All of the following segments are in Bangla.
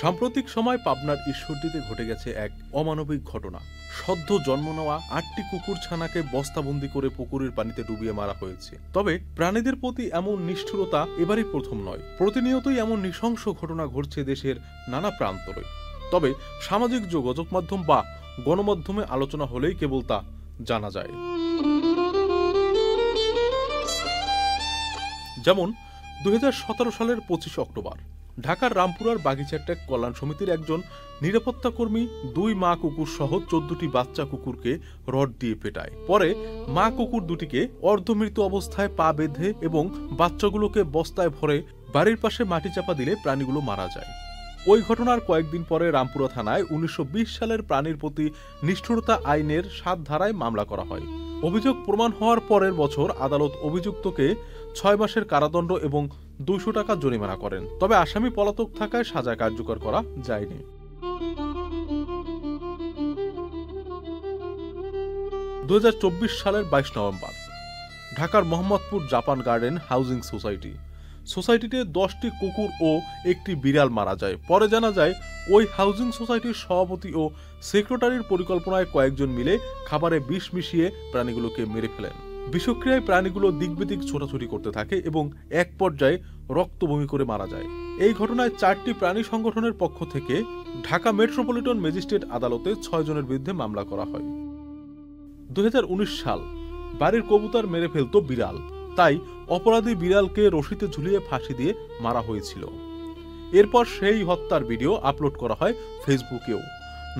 সাম্প্রতিক সময় পাবনার ঈশ্বরদীতে ঘটে গেছে এক অমানবিক ঘটনা। সদ্য জন্ম নেওয়া ৮টি কুকুর ছানাকে বস্তাবন্দি করে পুকুরের পানিতে ডুবিয়ে মারা হয়েছে। তবে প্রাণীদের প্রতি এমন নিষ্ঠুরতা এবারই প্রথম নয়। প্রতিনিয়তই এমন নৃশংস ঘটনা ঘটছে দেশের নানা প্রান্তরে। তবে সামাজিক যোগাযোগ মাধ্যম বা গণমাধ্যমে আলোচনা হলেই কেবল তা জানা যায়। যেমন 2017 সালের 25 অক্টোবর ঢাকার রামপুরার বাগিচাট্যাক কল্যাণ সমিতির একজন নিরাপত্তা কর্মী 2 মা কুকুর সহ 14টি বাচ্চা কুকুরকে রড দিয়ে পেটায়। পরে মা কুকুর দুটিকে অর্ধমৃত অবস্থায় পা বেঁধে এবং বাচ্চাগুলোকে বস্তায় ভরে বাড়ির পাশে মাটি চাপা দিলে প্রাণীগুলো মারা যায়। ওই ঘটনার কয়েকদিন পরে রামপুরা থানায় 1920 সালের প্রাণীর প্রতি নিষ্ঠুরতা আইনের 7 ধারায় মামলা করা হয়। অভিযোগ প্রমাণ হওয়ার পরের বছর আদালত অভিযুক্তকে 6 মাসের কারাদণ্ড এবং 200 টাকা জরিমানা করেন। তবে আসামি পলাতক থাকায় সাজা কার্যকর করা যায়নি। 2024 সালের 22 নভেম্বর ঢাকার মোহাম্মদপুর জাপান গার্ডেন হাউজিং সোসাইটিতে 10টি কুকুর ও একটি বিড়াল মারা যায়। পরে জানা যায় ওই হাউজিং সোসাইটির সভাপতি ও সেক্রেটারির পরিকল্পনায় কয়েকজন মিলে খাবারে বিষ মিশিয়ে প্রাণীগুলোকে মেরে ফেলেন। বিষক্রিয়ায় প্রাণীগুলো দিকবিদিক ছোটাছুটি করতে থাকে এবং এক পর্যায়ে রক্তবমি করে মারা যায়। এই ঘটনায় 4টি প্রাণী সংগঠনের পক্ষ থেকে ঢাকা মেট্রোপলিটন ম্যাজিস্ট্রেট আদালতে 6 জনের বিরুদ্ধে মামলা করা হয়। 2019 সাল বাড়ির কবুতর মেরে ফেলত বিড়াল, তাই অপরাধী বিড়ালকে রশিতে ঝুলিয়ে ফাঁসি দিয়ে মারা হয়েছিল। এরপর সেই হত্যার ভিডিও আপলোড করা হয় ফেসবুকেও।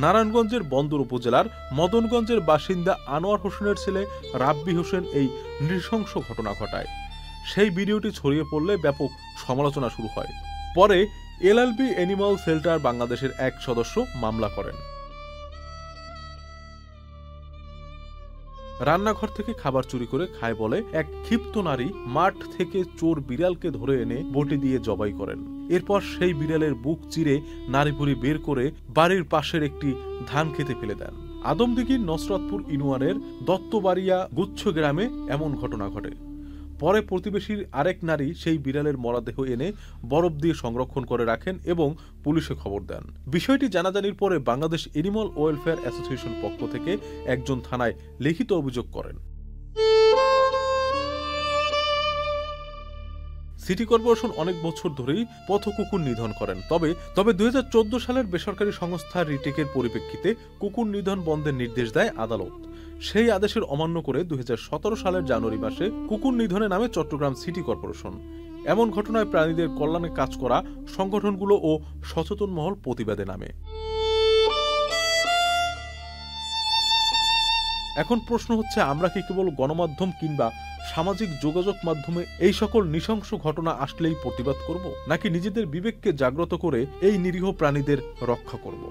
নারায়ণগঞ্জের বন্দর উপজেলার মদনগঞ্জের বাসিন্দা আনোয়ার হোসেনের ছেলে রাব্বি হোসেন এই নৃশংস ঘটনা ঘটায়। সেই ভিডিওটি ছড়িয়ে পড়লে ব্যাপক সমালোচনা শুরু হয়। পরে এলএলবি অ্যানিমাল শেল্টার বাংলাদেশের এক সদস্য মামলা করেন। রান্নাঘর থেকে খাবার চুরি করে খায় বলে এক ক্ষিপ্ত নারী মাঠ থেকে চোর বিড়ালকে ধরে এনে বটি দিয়ে জবাই করেন। এরপর সেই বিড়ালের বুক চিরে নাড়িভুড়ি বের করে বাড়ির পাশের একটি ধান খেতে ফেলে দেন। আদমদিঘির নসরতপুর ইউনিয়নের দত্তবাড়িয়া গুচ্ছ গ্রামে এমন ঘটনা ঘটে। পরে প্রতিবেশীর আরেক নারী সেই বিড়ালের মরদেহ এনে বরফ দিয়ে সংরক্ষণ করে রাখেন এবং পুলিশে খবর দেন। বিষয়টি জানাজানির পরে বাংলাদেশ এনিম্যাল ওয়েলফেয়ার অ্যাসোসিয়েশন পক্ষ থেকে একজন থানায় লিখিত অভিযোগ করেন। সিটি কর্পোরেশন অনেক বছর ধরেই পথ কুকুর নিধন করেন। তবে 2014 সালের বেসরকারি সংস্থা রিটেকের পরিপ্রেক্ষিতে কুকুর নিধন বন্ধের নির্দেশ দেয় আদালত। সেই আদেশের অমান্য করে 2017 সালের জানুয়ারি মাসে কুকুর নিধনের নামে চট্টগ্রাম সিটি কর্পোরেশন এমন ঘটনায় প্রাণীদের কল্যাণে কাজ করা সংগঠনগুলো ও সচেতন মহল প্রতিবাদে নামে। এখন প্রশ্ন হচ্ছে, আমরা কি কেবল গণমাধ্যম কিংবা সামাজিক যোগাযোগ মাধ্যমে এই সকল নৃশংস ঘটনা আসলেই প্রতিবাদ করব, নাকি নিজেদের বিবেককে জাগ্রত করে এই নিরীহ প্রাণীদের রক্ষা করব?